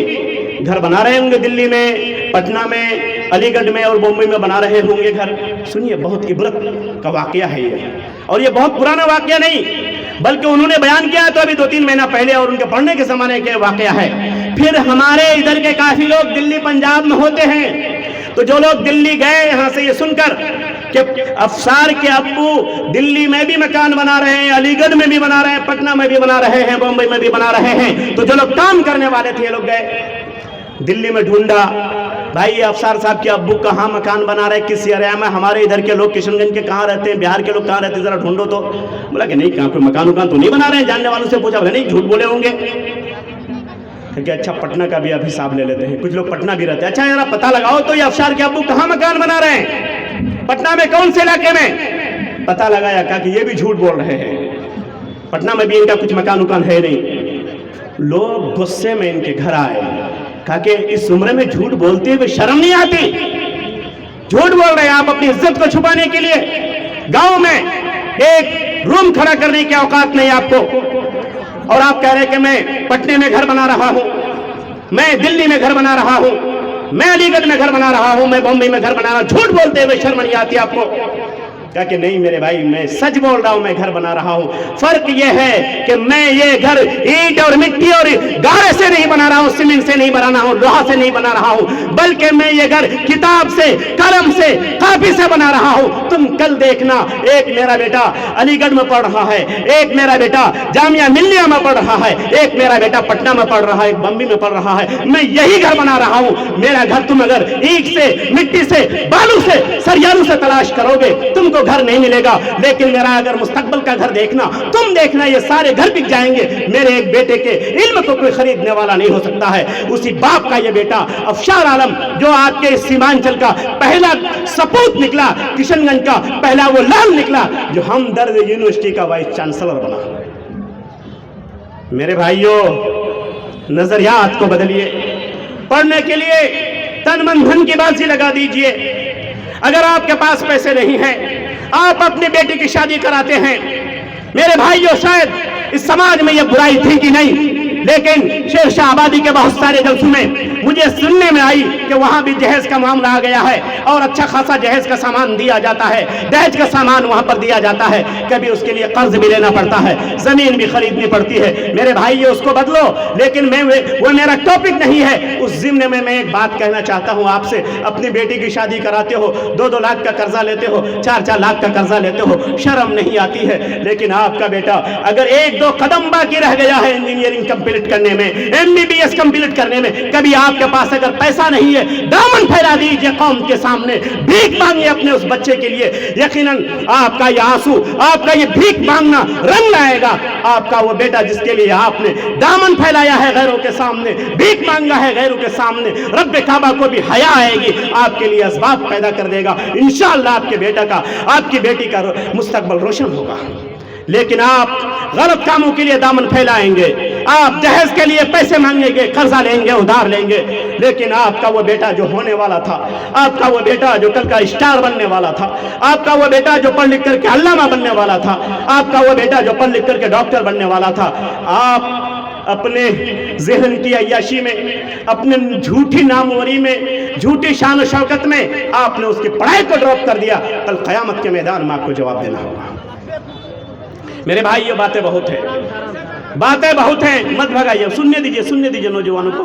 گھر بنا رہے ہوں گے دلی میں, پٹنہ میں, علی گڑھ میں اور بمبئی میں بنا رہے ہوں گے گھر. سنیے بہت عبرت کا واقعہ ہے یہ, اور یہ بہت پرانا واقعہ نہیں بلکہ انہوں نے بیان کیا تو ابھی 2-3 مہینہ پہلے, اور ان کے پڑھنے کے زمانے کے واقعہ ہے. پھر ہمارے ادھر کے کافی لوگ دلی پنجاب میں ہوتے ہیں, تو جو لوگ دلی گئے یہاں سے یہ سن کر کہ افسار کے ابو دلی میں بھی مکان بنا رہے ہیں, علی گڑھ میں بھی بنا رہے ہیں, پٹنہ میں بھی بنا رہے ہیں, بمبئی میں بھی بنا رہے ہیں, تو جو لوگ کام کرنے والے تھے یہ لوگ گئے دلی میں ڈھونڈا, بھائی یہ افسار صاحب کے ابو کہاں مکان بنا رہے, کس ایریا میں, ہمارے ادھر کے لوگ کشن گنج کے کہاں رہتے ہیں, بہار کے لوگ کہاں رہتے ہیں, ذرا ڈھونڈو تو. بولا کہ نہیں کہاں پہ مکان تو نہیں بنا رہے ہیں. جاننے والوں سے پوچھا, بولا نہیں جھوٹ بولے ہوں گے. کہ اچھا پٹنہ کا بھی اب حساب لے لیتے ہیں, کچھ لوگ پٹنہ بھی رہتے ہیں. اچھا ذرا پتہ لگاؤ تو یہ افسار کے ابو کہاں مکان بنا رہے ہیں, پٹنہ میں کون سے علاقے میں. پتہ لگایا, کہا کہ یہ بھی جھوٹ بول رہے ہیں, پٹنہ میں بھی ان کا کچھ مکان ہے نہیں. لوگ غصے میں ان کے گھر آئے, کہا کہ اس عمر میں جھوٹ بولتے ہوئے شرم نہیں آتی, جھوٹ بول رہے ہیں آپ اپنی عزت کو چھپانے کے لیے. گاؤں میں ایک روم کھڑا کرنے کی اوقات نہیں آپ کو, اور آپ کہہ رہے کہ میں پٹنے میں گھر بنا رہا ہوں, میں دلی میں گھر بنا رہا ہوں, میں علی گڑھ میں گھر بنا رہا ہوں, میں بمبئی میں گھر بنا رہا ہوں. جھوٹ بولتے ہوئے شرم نہیں آتی آپ کو؟ کہا کہ نہیں میرے بھائی میں سچ بول رہا ہوں, میں گھر بنا رہا ہوں. فرق یہ ہے کہ میں یہ گھر اینٹ اور مٹی اور گارے سے نہیں بنا رہا ہوں, سیمنٹ سے نہیں بنا رہا ہوں, لوہا سے نہیں بنا رہا ہوں, بلکہ میں یہ گھر کتاب سے, قلم سے, کاپی سے بنا رہا ہوں. تم کل دیکھنا, ایک میرا بیٹا علی گڑھ میں پڑھ رہا ہے, ایک میرا بیٹا جامعہ ملیہ میں پڑھ رہا ہے, ایک میرا بیٹا پٹنہ میں پڑھ رہا ہے, ایک بمبئی میں پڑھ رہا ہے. میں یہی گھر بنا رہا ہوں. میرا گھر تم اگر اینٹ سے, مٹی سے, بالو سے, سریالوں سے تلاش کرو گے تم کو گھر نہیں ملے گا. لیکن میرا اگر مستقبل کا گھر دیکھنا, تم دیکھنا یہ سارے گھر بک جائیں گے. میرے ایک بیٹے کے علم کو کوئی خریدنے والا نہیں ہو سکتا ہے. اسی باپ کا یہ بیٹا افشار عالم جو آپ کے سیمانچل کا پہلا سپوت نکلا, کشن گنج کا پہلا وہ لال نکلا جو ہمدرد یونیورسٹی کا وائس چانسلر بنا. میرے بھائیوں نظریات کو بدلیے, پڑھنے کے لیے تن من دھن کی بازی لگا دیجئے. اگر آپ کے پاس پیسے نہیں ہیں, آپ اپنی بیٹی کی شادی کراتے ہیں. میرے بھائیوں شاید اس سماج میں یہ برائی تھی کہ نہیں, لیکن شیر شاہ آبادی کے بہت سارے جلسوں میں مجھے سننے میں آئی کہ وہاں بھی جہیز کا معاملہ آ گیا ہے, اور اچھا خاصا جہیز کا سامان دیا جاتا ہے, دہیج کا سامان وہاں پر دیا جاتا ہے. کبھی اس کے لیے قرض بھی لینا پڑتا ہے, زمین بھی خریدنی پڑتی ہے. میرے بھائی اس کو بدلو, لیکن وہ میرا ٹاپک نہیں ہے. اس ضمن میں ایک بات کہنا چاہتا ہوں آپ سے. اپنی بیٹی کی شادی کراتے ہو, 2-2 لاکھ کا قرضہ لیتے ہو, 4-4 لاکھ کا قرضہ لیتے ہو, شرم نہیں آتی ہے. لیکن آپ کا بیٹا اگر 1-2 قدم باقی رہ گیا ہے انجینئرنگ کمپلیٹ کرنے میں, MBBS کمپلیٹ کرنے میں, کبھی آپ کے پاس اگر پیسہ نہیں ہے, دامن پھیلا دیجئے قوم کے سامنے, بھیک مانگیے اپنے اس بچے کے لیے. یقیناً آپ کا یہ آنسو, آپ کا یہ بھیک مانگنا رنگ لائے گا. آپ کا وہ بیٹا جس کے لیے آپ نے دامن پھیلایا ہے غیروں کے سامنے, بھیک مانگا ہے غیروں کے سامنے, رب کعبہ کو بھی حیا آئے گی, آپ کے لیے اسباب پیدا کر دے گا. انشاءاللہ آپ کے بیٹا کا, آپ کی بیٹی کا مستقبل روشن ہوگا. لیکن آپ غلط کاموں کے لیے دامن پھیلائیں گے, آپ جہیز کے لیے پیسے مانگیں گے, قرضہ لیں گے, ادھار لیں گے. لیکن آپ کا وہ بیٹا جو ہونے والا تھا, آپ کا وہ بیٹا جو کل کا اسٹار بننے والا تھا, آپ کا وہ بیٹا جو پڑھ لکھ کر کے علامہ بننے والا تھا, آپ کا وہ بیٹا جو پڑھ لکھ کر کے ڈاکٹر بننے والا تھا, آپ اپنے ذہن کی عیاشی میں, اپنے جھوٹی ناموری میں, جھوٹی شان و شوکت میں آپ نے اس کی پڑھائی کو ڈراپ کر دیا. کل قیامت کے میدان میں آپ کو جواب دینا ہوگا. میرے بھائی یہ باتیں بہت ہیں, باتیں بہت ہیں, مت بھگائیے. سننے دیجئے نوجوانوں کو.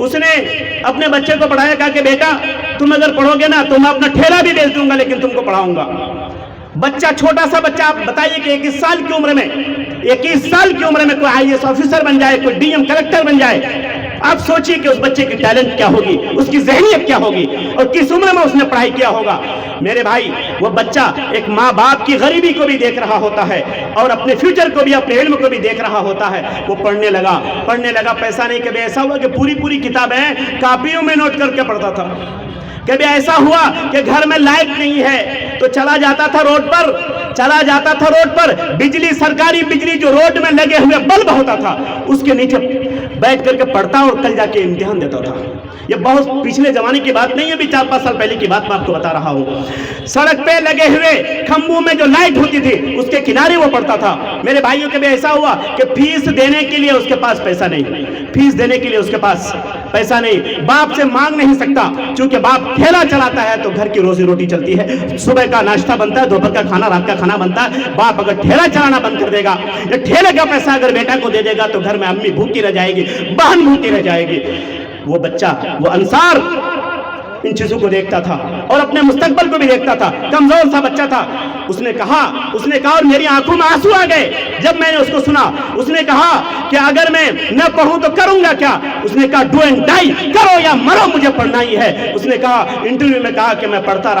اس نے اپنے بچے کو پڑھایا، کہا کہ بیٹا تم اگر پڑھو گے نا تو میں اپنا ٹھیلا بھی بیچ دوں گا لیکن تم کو پڑھاؤں گا۔ بچہ چھوٹا سا بچہ، آپ بتائیے کہ 21 سال کی عمر میں، 21 سال کی عمر میں کوئی IAS آفیسر بن جائے، کوئی DM کلکٹر بن جائے، آپ سوچئے کہ اس بچے کی ٹیلنٹ کیا ہوگی، اس کی ذہنیت کیا ہوگی، اور کس عمر میں اس نے پڑھائی کیا ہوگا۔ میرے بھائی، وہ بچہ ایک ماں باپ کی غریبی کو بھی دیکھ رہا ہوتا ہے اور اپنے فیوچر کو بھی، اپنے علم کو بھی دیکھ رہا ہوتا ہے۔ وہ پڑھنے لگا، پیسہ نہیں، کبھی ایسا ہوا کہ پوری کتابیں کاپیوں میں نوٹ کر کے پڑھتا تھا۔ کبھی ایسا ہوا کہ گھر میں لائٹ نہیں ہے تو چلا جاتا تھا روڈ پر، بجلی، سرکاری بجلی جو روڈ میں لگے ہوئے بلب ہوتا تھا اس کے نیچے بیٹھ کر کے پڑھتا اور کل جا کے امتحان دیتا تھا۔ یہ بہت پچھلے زمانے کی بات نہیں ہے، ابھی 4-5 سال پہلے کی بات میں آپ کو بتا رہا ہوں۔ سڑک پہ لگے ہوئے کھمبوں میں جو لائٹ ہوتی تھی اس کے کنارے وہ پڑھتا تھا۔ میرے بھائیوں، کبھی ایسا ہوا کہ فیس دینے کے لیے اس کے پاس پیسہ نہیں، باپ سے مانگ نہیں سکتا، چونکہ باپ ٹھیلا چلاتا ہے تو گھر کی روزی روٹی چلتی ہے، صبح کا ناشتہ بنتا ہے، دوپہر کا کھانا، رات کا کھانا بنتا ہے۔ باپ اگر ٹھیلا چلانا بند کر دے گا، یہ ٹھیلے کا پیسہ اگر بیٹا کو دے دے گا تو گھر میں امی بھوکی رہ جائے گی، بہن بھوکی رہ جائے گی۔ وہ بچہ، وہ انصار ان چیزوں کو دیکھتا تھا اور اپنے مستقبل کو بھی دیکھتا تھا، کمزور سا بچہ تھا۔ اس نے کہا اور میری آنکھوں میں آنسو آ گئے جب میں نے اس کو سنا۔ اس نے کہا کہ اگر میں نہ پڑھوں تو کروں گا کیا؟ اس نے کہا ڈو اینڈ ڈائی، کرو یا مرو، مجھے پڑھنا ہی ہے۔ اس نے کہا، انٹرویو میں کہا کہ میں پڑھتا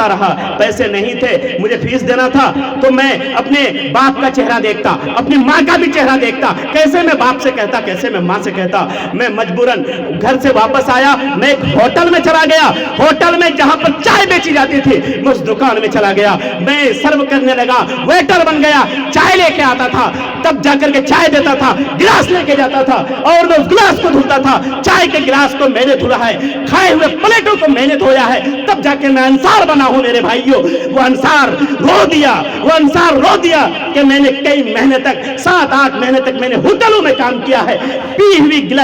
رہا، پیسے نہیں تھے، مجھے فیس دینا تھا تو میں اپنے باپ کا چہرہ دیکھتا، اپنی ماں کا بھی چہرہ دیکھتا، کیسے میں باپ سے کہتا، کیسے میں ماں سے کہتا۔ میں مجبوراً گھر سے واپس آیا، میں ایک ہوٹل میں چلا گیا، ہوٹل میں جہاں پر چائے بیچی جاتی تھی میں اس دکان میں چلا گیا، میں سرو کرنے لگا، ویٹر بن گیا، چائے لے کے آتا تھا، تب جا کر کے چائے دیتا تھا، گلاس لے کے جاتا تھا اور میں اس گلاس کو دھلتا تھا۔ چائے کے گلاس کو میں نے دھلا ہے، کھائے ہوئے پلیٹوں کو میں نے دھویا ہے، تب جا کے میں انصار بنا ہوں۔ میرے بھائیوں، وہ انصار رو دیا کہ میں نے کئی مہینے تک، 7-8 مہینے تک میں نے ہوٹلوں میں کام کیا ہے،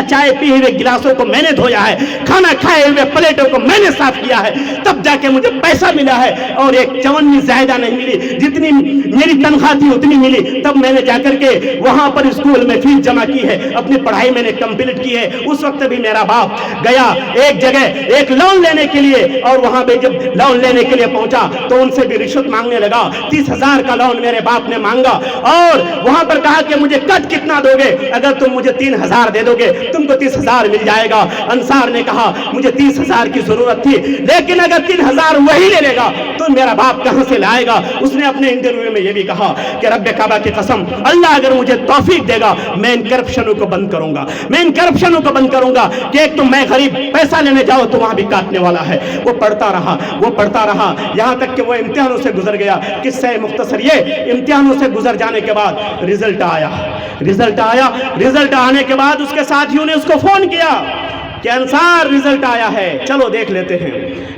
چائے پی ہوئے گلاسوں کو میں نے دھویا ہے، کھانا کھائے ہوئے پلیٹوں کو میں نے صاف کیا ہے، تب جا کے مجھے پیسہ ملا ہے۔ اور ایک چون بھی زیادہ نہیں ملی، جتنی میری تنخواہ تھی اتنی ملی۔ تب میں نے جا کر کے وہاں پر اسکول میں فیس جمع کی ہے، اپنی پڑھائی میں نے کمپلیٹ کی ہے۔ اس وقت بھی میرا باپ گیا ایک جگہ ایک لون لینے کے لیے، اور وہاں پہ جب لون لینے کے لیے پہنچا تو ان سے بھی رشوت مانگنے لگا۔ 30,000 کا لون میرے باپ نے مانگا اور وہاں پر کہا کہ مجھے قرض کتنا دو گے؟ اگر تم مجھے 3,000 دے دو گے تم کو 30,000 مل جائے گا۔ انصار نے کہا مجھے 30,000 کی ضرورت تھی، لیکن اگر 3,000 وہی لے لے گا تو میرا باپ کہاں سے لائے گا؟ اس نے اپنے انٹرویو میں یہ بھی کہا کہ رب کعبہ کی قسم، اللہ اگر مجھے توفیق دے گا میں ان کرپشنوں کو بند کروں گا کہ ایک تو میں غریب، پیسہ لینے جاؤ تو وہاں بھی کاٹنے والا ہے۔ وہ پڑھتا رہا یہاں تک کہ وہ امتحانوں سے گزر گیا۔ قصہ مختصر یہ، امتحانوں سے گزر جانے کے بعد رزلٹ آیا، رزلٹ آنے کے بعد اس کے ساتھیوں نے اس کو فون کیا کہ انصار رزلٹ آیا ہے، چلو دیکھ لیتے ہیں۔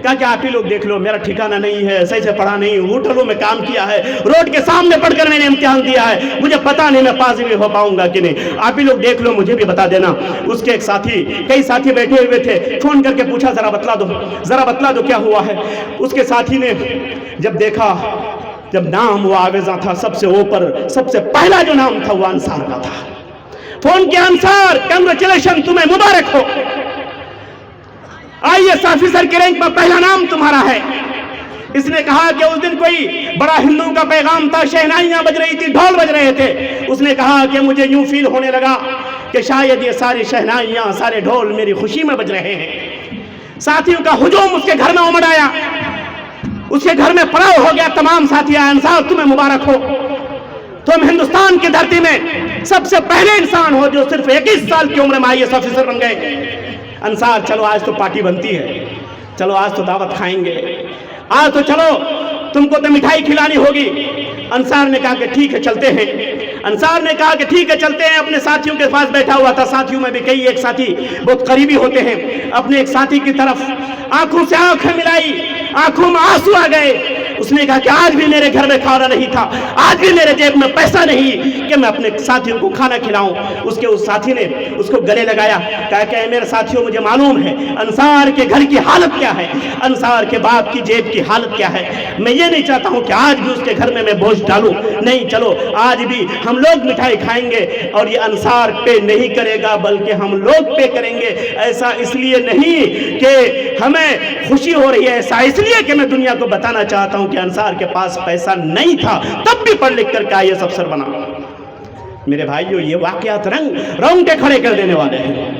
کہا کہ آپ ہی لوگ دیکھ لو، میرا ٹھکانہ نہیں ہے، صحیح سے پڑھا نہیں، ہوٹلوں میں کام کیا ہے، روڈ کے سامنے پڑھ کر میں نے امتحان دیا ہے، مجھے پتا نہیں میں پاس بھی ہو پاؤں گا کہ نہیں، آپ ہی لوگ دیکھ لو، مجھے بھی بتا دینا۔ اس کے ایک ساتھی، کئی ساتھی بیٹھے ہوئے تھے، فون کر کے پوچھا ذرا بتلا دو کیا ہوا ہے۔ اس کے ساتھی نے جب دیکھا، جب نام وہ آویزاں تھا، سب سے اوپر، سب سے پہلا جو نام تھا وہ انصار کا تھا۔ فون کیا، انصار کنگریچولیشن، تمہیں مبارک ہو، IAS آفیسر کے رینک میں پہلا نام تمہارا ہے۔ اس نے کہا کہ اس دن کوئی بڑا ہندوؤں کا پیغام تھا، شہنائیاں بج رہی تھی، ڈھول بج رہے تھے۔ اس نے کہا کہ مجھے یوں فیل ہونے لگا کہ شاید یہ ساری شہنائیاں، سارے ڈھول میری خوشی میں بج رہے ہیں۔ ساتھیوں کا ہجوم اس کے گھر میں امڑ آیا، اس کے گھر میں پڑاؤ ہو گیا، تمام ساتھی آئے، انصار تمہیں مبارک ہو، تم ہندوستان کی دھرتی میں سب سے پہلے انسان ہو جو صرف 21 سال کی عمر میں IAS آفیسر بن گئے۔ انصار چلو آج تو پارٹی بنتی ہے، چلو آج تو دعوت کھائیں گے، آج تو چلو تم کو تو مٹھائی کھلانی ہوگی۔ انصار نے کہا کہ ٹھیک ہے چلتے ہیں، اپنے ساتھیوں کے پاس بیٹھا ہوا تھا، ساتھیوں میں بھی کئی ایک ساتھی بہت قریبی ہوتے ہیں، اپنے ایک ساتھی کی طرف آنکھوں سے آنکھیں ملائی، آنکھوں میں آنسو آ گئے، اس نے کہا کہ آج بھی میرے گھر میں کھانا نہیں تھا، آج بھی میرے جیب میں پیسہ نہیں کہ میں اپنے ساتھیوں کو کھانا کھلاؤں۔ اس ساتھی نے اس کو گلے لگایا، کہا کہ اے میرے ساتھیوں مجھے معلوم ہے انصار کے گھر کی حالت کیا ہے، انصار کے باپ کی جیب کی حالت کیا ہے، میں یہ نہیں چاہتا ہوں کہ آج بھی اس کے گھر میں بوجھ ڈالوں، نہیں چلو آج بھی ہم لوگ مٹھائی کھائیں گے اور یہ انصار پے نہیں کرے گا بلکہ ہم لوگ پے کریں گے۔ ایسا اس لیے نہیں کہ ہمیں خوشی ہو رہی ہے، ایسا اس لیے کہ میں دنیا کو بتانا چاہتا ہوں کہ انصار کے پاس پیسہ نہیں تھا تب بھی پڑھ لکھ کر کے IAS افسر بنا۔ میرے بھائیو یہ واقعات رونگٹے کھڑے کر دینے والے ہیں۔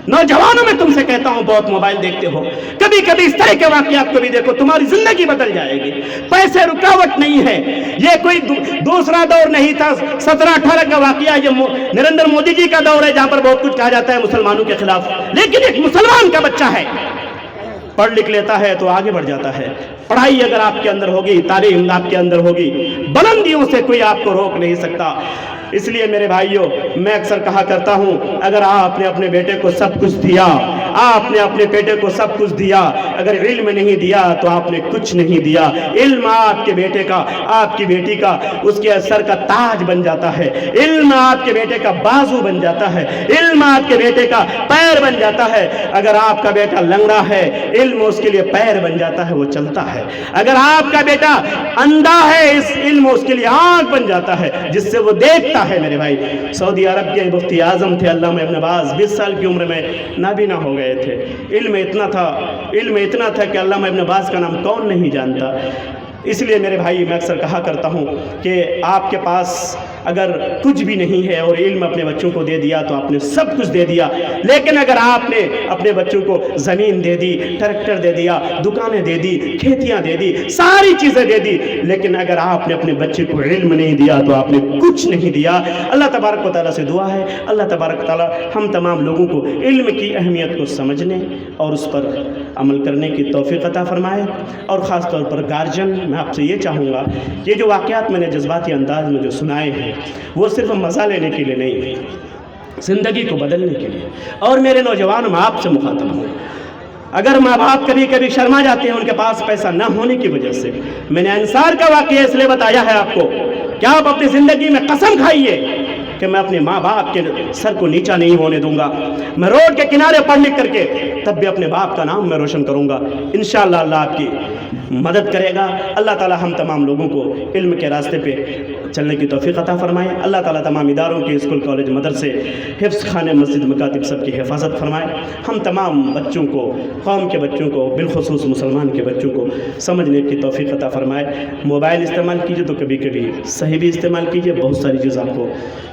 نوجوانوں میں تم سے کہتا ہوں بہت موبائل دیکھتے ہو، کبھی کبھی اس طرح کے واقعات کو بھی دیکھو، تمہاری زندگی بدل جائے گی۔ پیسے رکاوٹ نہیں ہے، یہ کوئی دوسرا دور نہیں تھا 17-18 کا واقعہ، یہ نریندر مودی جی کا دور ہے جہاں پر بہت کچھ کہا جاتا ہے مسلمانوں کے خلاف، لیکن ایک مسلمان کا بچہ ہے پڑھ لکھ لیتا ہے تو آگے بڑھ جاتا ہے۔ پڑھائی اگر آپ کے اندر ہوگی، تعلیم آپ کے اندر ہوگی، بلندیوں سے کوئی آپ کو روک نہیں سکتا۔ اس لیے میرے بھائیوں میں اکثر کہا کرتا ہوں اگر آپ نے اپنے بیٹے کو سب کچھ دیا، آپ نے اپنے بیٹے کو سب کچھ دیا، اگر علم نہیں دیا تو آپ نے کچھ نہیں دیا۔ علم آپ کے بیٹے کا، آپ کی بیٹی کا، اس کے سر کا تاج بن جاتا ہے، علم آپ کے بیٹے کا بازو بن جاتا ہے، علم آپ کے بیٹے کا پیر بن جاتا ہے۔ اگر آپ کا بیٹا لنگڑا ہے علم اس کے لیے پیر بن جاتا ہے، وہ چلتا ہے۔ اگر آپ کا بیٹا اندھا ہے اس علم اس کے لیے آنکھ بن جاتا ہے جس سے وہ دیکھتا ہے۔ میرے بھائی سعودی عرب کے مفتی اعظم تھے علامہ ابن باز، 20 سال کی عمر میں نابینا ہو گئے تھے۔ علم اتنا تھا کہ علامہ ابن باز کا نام کون نہیں جانتا۔ اس لیے میرے بھائی میں اکثر کہا کرتا ہوں کہ آپ کے پاس اگر کچھ بھی نہیں ہے اور علم اپنے بچوں کو دے دیا تو آپ نے سب کچھ دے دیا، لیکن اگر آپ نے اپنے بچوں کو زمین دے دی، ٹریکٹر دے دیا، دکانیں دے دی، کھیتیاں دے دی، ساری چیزیں دے دی، لیکن اگر آپ نے اپنے بچے کو علم نہیں دیا تو آپ نے کچھ نہیں دیا۔ اللہ تبارک و تعالیٰ سے دعا ہے اللہ تبارک و تعالیٰ ہم تمام لوگوں کو علم کی اہمیت کو سمجھنے اور اس پر عمل کرنے کی توفیق عطا فرمائے۔ اور خاص طور پر گارجن میں آپ سے یہ چاہوں گا کہ جو واقعات میں نے جذباتی انداز میں جو سنائے ہیں وہ صرف مزہ لینے کے لیے نہیں، زندگی کو بدلنے کے لیے۔ اور میرے نوجوان میں آپ سے مخاطب ہوں، اگر ماں باپ کبھی کبھی شرما جاتے ہیں ان کے پاس پیسہ نہ ہونے کی وجہ سے، میں نے انصار کا واقعہ اس لیے بتایا ہے آپ کو کہ آپ اپنی زندگی میں قسم کھائیے کہ میں اپنے ماں باپ کے سر کو نیچا نہیں ہونے دوں گا، میں روڈ کے کنارے پڑھ لکھ کر کے تب بھی اپنے باپ کا نام میں روشن کروں گا۔ انشاءاللہ اللہ آپ کی مدد کرے گا۔ اللہ تعالی ہم تمام لوگوں کو علم کے راستے پہ چلنے کی توفیق عطا فرمائے۔ اللہ تعالیٰ تمام اداروں کے، اسکول کالج مدرسے، حفظ خانے، مسجد مکاتب سب کی حفاظت فرمائے۔ ہم تمام بچوں کو، قوم کے بچوں کو، بالخصوص مسلمان کے بچوں کو سمجھنے کی توفیق عطا فرمائے۔ موبائل استعمال کیجئے تو کبھی کبھی صحیح بھی استعمال کیجئے، بہت ساری چیز آپ کو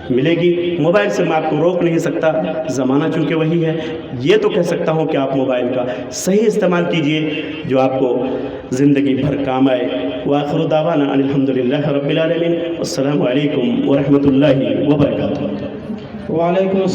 ملے گی۔ موبائل سے میں آپ کو روک نہیں سکتا، زمانہ چونکہ وہی ہے۔ یہ تو کہہ سکتا ہوں کہ آپ موبائل کا صحیح استعمال کیجئے جو آپ کو زندگی بھر کام آئے۔ وآخر دعوانا ان الحمدللہ رب العالمین۔ السلام علیکم ورحمۃ اللہ وبرکاتہ۔ وعلیکم السلام۔